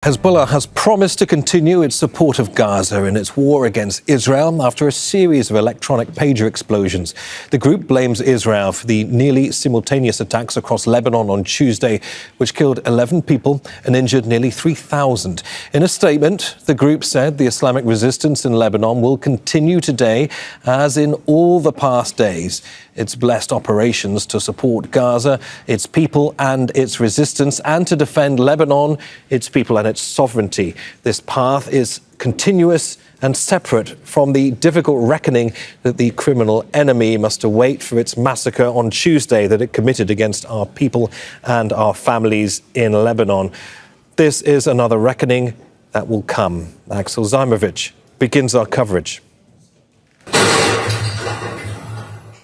Hezbollah has promised to continue its support of Gaza in its war against Israel after a series of electronic pager explosions. The group blames Israel for the nearly simultaneous attacks across Lebanon on Tuesday, which killed 11 people and injured nearly 3,000. In a statement, the group said the Islamic resistance in Lebanon will continue today, as in all the past days. It's blessed operations to support Gaza, its people and its resistance, and to defend Lebanon, its people and its sovereignty. This path is continuous and separate from the difficult reckoning that the criminal enemy must await for its massacre on Tuesday that it committed against our people and our families in Lebanon. This is another reckoning that will come. Axel Zajmovic begins our coverage.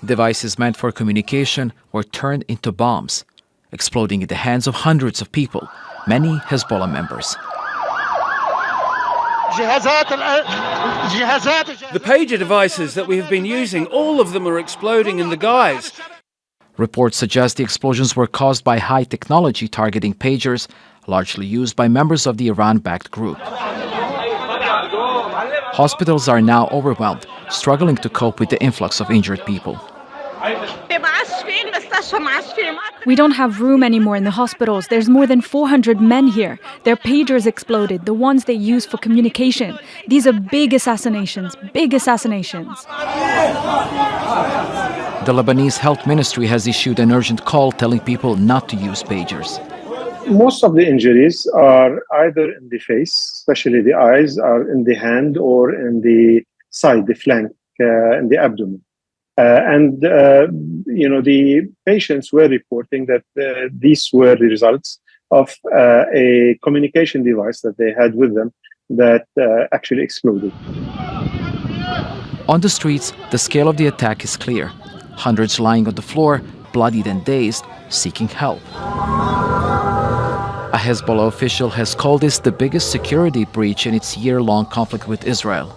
Devices meant for communication were turned into bombs, exploding in the hands of hundreds of people, many Hezbollah members. The pager devices that we have been using, all of them are exploding in the guise. Reports suggest the explosions were caused by high technology targeting pagers, largely used by members of the Iran-backed group. Hospitals are now overwhelmed, struggling to cope with the influx of injured people. We don't have room anymore in the hospitals. There's more than 400 men here. Their pagers exploded, the ones they use for communication. These are big assassinations, big assassinations. The Lebanese Health Ministry has issued an urgent call telling people not to use pagers. Most of the injuries are either in the face, especially the eyes, are in the hand or in the side, the flank, in the abdomen. The patients were reporting that these were the results of a communication device that they had with them that actually exploded. On the streets, the scale of the attack is clear. Hundreds lying on the floor, bloodied and dazed, seeking help. A Hezbollah official has called this the biggest security breach in its year-long conflict with Israel.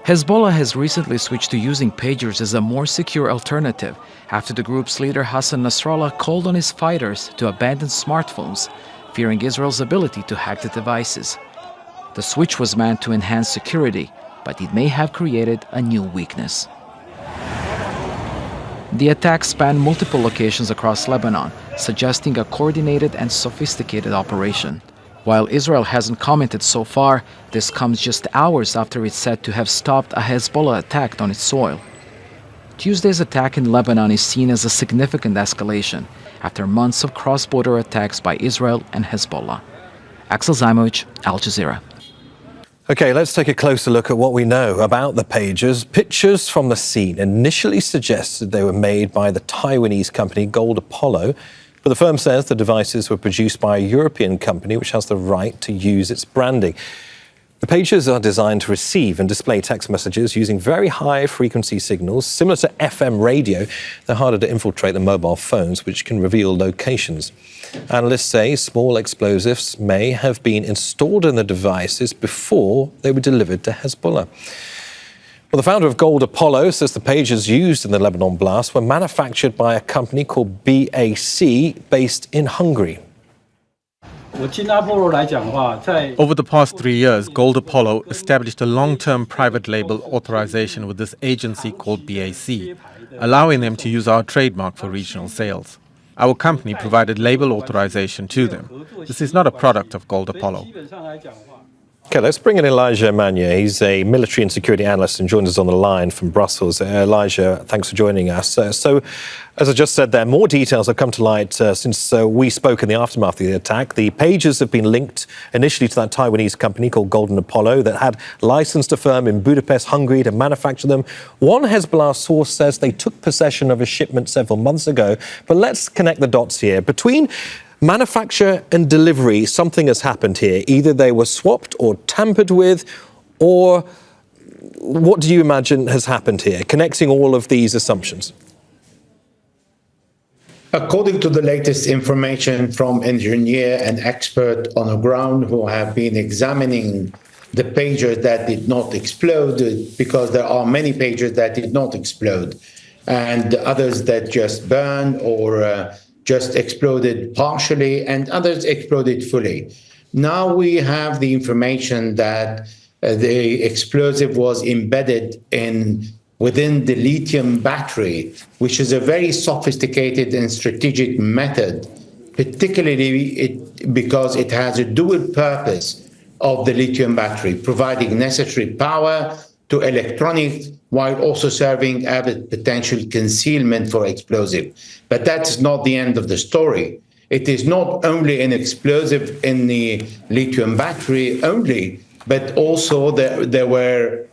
Hezbollah has recently switched to using pagers as a more secure alternative after the group's leader Hassan Nasrallah called on his fighters to abandon smartphones, fearing Israel's ability to hack the devices. The switch was meant to enhance security, but it may have created a new weakness. The attacks span multiple locations across Lebanon, suggesting a coordinated and sophisticated operation. While Israel hasn't commented so far, this comes just hours after it's said to have stopped a Hezbollah attack on its soil. Tuesday's attack in Lebanon is seen as a significant escalation after months of cross-border attacks by Israel and Hezbollah. Axel Zajmovic, Al Jazeera. OK, let's take a closer look at what we know about the pagers. Pictures from the scene initially suggested they were made by the Taiwanese company Gold Apollo, but the firm says the devices were produced by a European company which has the right to use its branding. The pagers are designed to receive and display text messages using very high-frequency signals. Similar to FM radio, they're harder to infiltrate than mobile phones, which can reveal locations. Analysts say small explosives may have been installed in the devices before they were delivered to Hezbollah. Well, the founder of Gold Apollo says the pagers used in the Lebanon blast were manufactured by a company called BAC based in Hungary. Over the past 3 years, Gold Apollo established a long-term private label authorization with this agency called BAC, allowing them to use our trademark for regional sales. Our company provided label authorization to them. This is not a product of Gold Apollo. OK, let's bring in Elijah Magnier. He's a military and security analyst and joins us on the line from Brussels. Elijah, thanks for joining us. So, as I just said there, more details have come to light since we spoke in the aftermath of the attack. The pagers have been linked initially to that Taiwanese company called Golden Apollo that had licensed a firm in Budapest, Hungary, to manufacture them. One Hezbollah source says they took possession of a shipment several months ago. But let's connect the dots here. Between manufacture and delivery, something has happened here. Either they were swapped or tampered with, or what do you imagine has happened here, connecting all of these assumptions? According to the latest information from Magnier, an expert on the ground who have been examining the pagers that did not explode, because there are many pagers that did not explode, and others that just burned or just exploded partially, and others exploded fully. Now we have the information that the explosive was embedded within the lithium battery, which is a very sophisticated and strategic method, particularly because it has a dual purpose of the lithium battery, providing necessary power to electronics while also serving as a potential concealment for explosive. But that's not the end of the story. It is not only an explosive in the lithium battery only, but also there were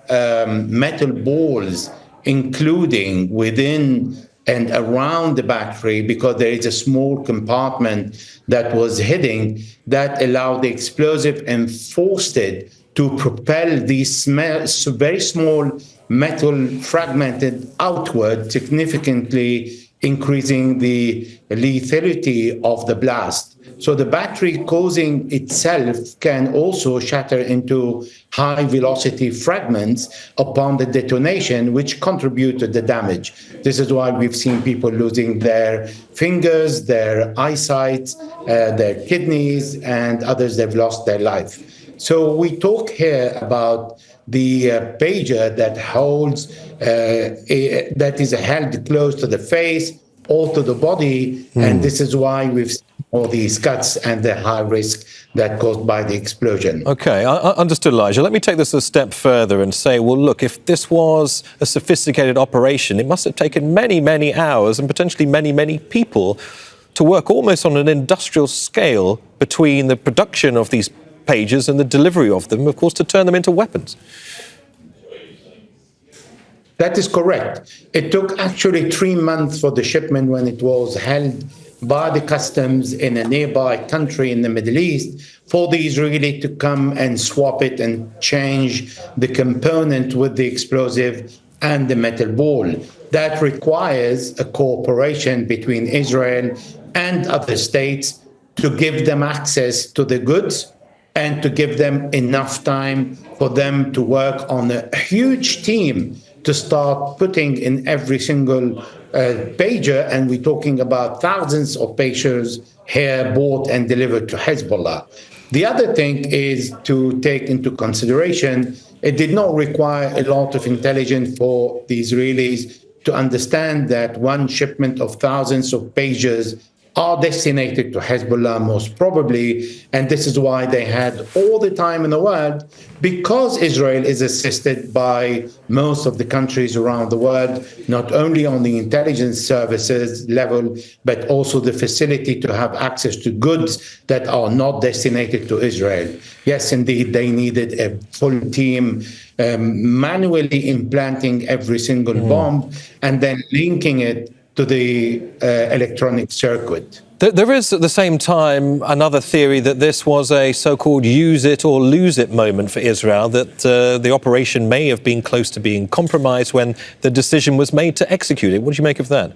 metal balls, including within and around the battery, because there is a small compartment that was hidden that allowed the explosive and forced it to propel these very small metal fragmented outward, significantly increasing the lethality of the blast. So the battery causing itself can also shatter into high velocity fragments upon the detonation, which contribute to the damage. This is why we've seen people losing their fingers, their eyesight, their kidneys, and others, they've lost their life. So we talk here about the pager that holds, that is held close to the face or to the body, and this is why we've seen all these cuts and the high risk that caused by the explosion. Okay, I understood, Elijah. Let me take this a step further and say, well, look, if this was a sophisticated operation, it must have taken many, many hours and potentially many, many people to work almost on an industrial scale between the production of these pages and the delivery of them, of course, to turn them into weapons. That is correct. It took actually 3 months for the shipment when it was held by the customs in a nearby country in the Middle East for the Israeli to come and swap it and change the component with the explosive and the metal ball. That requires a cooperation between Israel and other states to give them access to the goods and to give them enough time for them to work on a huge team to start putting in every single pager, and we're talking about thousands of pagers here bought and delivered to Hezbollah. The other thing is to take into consideration, it did not require a lot of intelligence for the Israelis to understand that one shipment of thousands of pagers are destinated to Hezbollah most probably, and this is why they had all the time in the world, because Israel is assisted by most of the countries around the world, not only on the intelligence services level, but also the facility to have access to goods that are not destinated to Israel. Yes, indeed, they needed a full team manually implanting every single bomb and then linking it to the electronic circuit. There is at the same time another theory that this was a so-called use it or lose it moment for Israel, that the operation may have been close to being compromised when the decision was made to execute it. What do you make of that?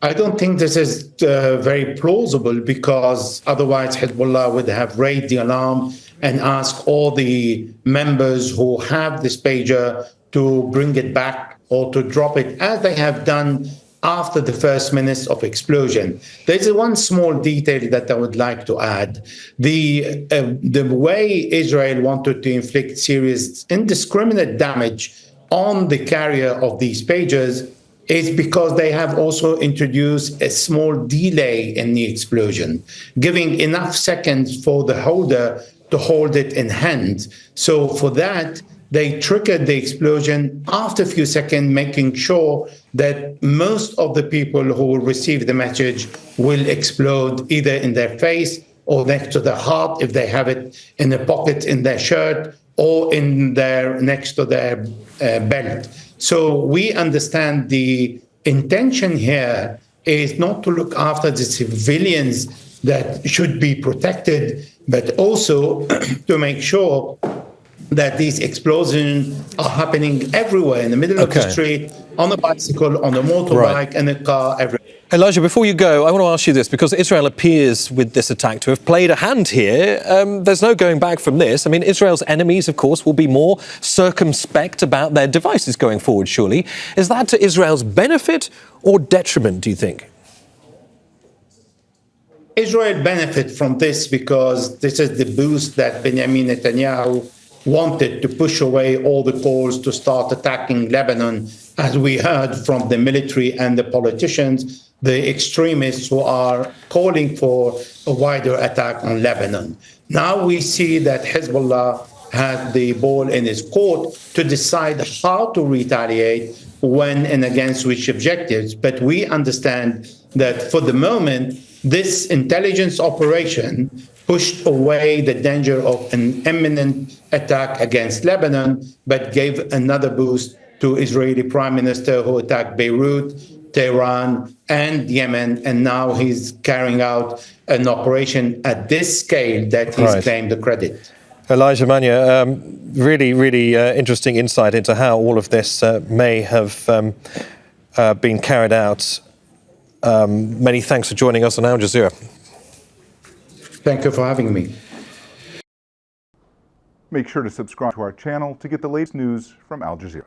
I don't think this is very plausible, because otherwise Hezbollah would have raised the alarm and asked all the members who have this pager to bring it back or to drop it, as they have done after the first minutes of explosion. There's one small detail that I would like to add. The way Israel wanted to inflict serious indiscriminate damage on the carrier of these pagers is because they have also introduced a small delay in the explosion, giving enough seconds for the holder to hold it in hand. So for that, they triggered the explosion after a few seconds, making sure that most of the people who will receive the message will explode either in their face or next to their heart if they have it in a pocket in their shirt or in their next to their belt. So we understand the intention here is not to look after the civilians that should be protected, but also to make sure that these explosions are happening everywhere, in the middle of the street, on a bicycle, on a motorbike, and a car, everywhere. Elijah, before you go, I want to ask you this, because Israel appears with this attack to have played a hand here. There's no going back from this. I mean, Israel's enemies, of course, will be more circumspect about their devices going forward, surely. Is that to Israel's benefit or detriment, do you think? Israel benefits from this because this is the boost that Benjamin Netanyahu wanted to push away all the calls to start attacking Lebanon, as we heard from the military and the politicians, the extremists who are calling for a wider attack on Lebanon. Now we see that Hezbollah has the ball in its court to decide how to retaliate, when and against which objectives. But we understand that for the moment, this intelligence operation pushed away the danger of an imminent attack against Lebanon, but gave another boost to Israeli Prime Minister who attacked Beirut, Tehran, and Yemen, and now he's carrying out an operation at this scale that he's claimed the credit. Elijah Magnier, really interesting insight into how all of this may have been carried out. Many thanks for joining us on Al Jazeera. Thank you for having me. Make sure to subscribe to our channel to get the latest news from Al Jazeera.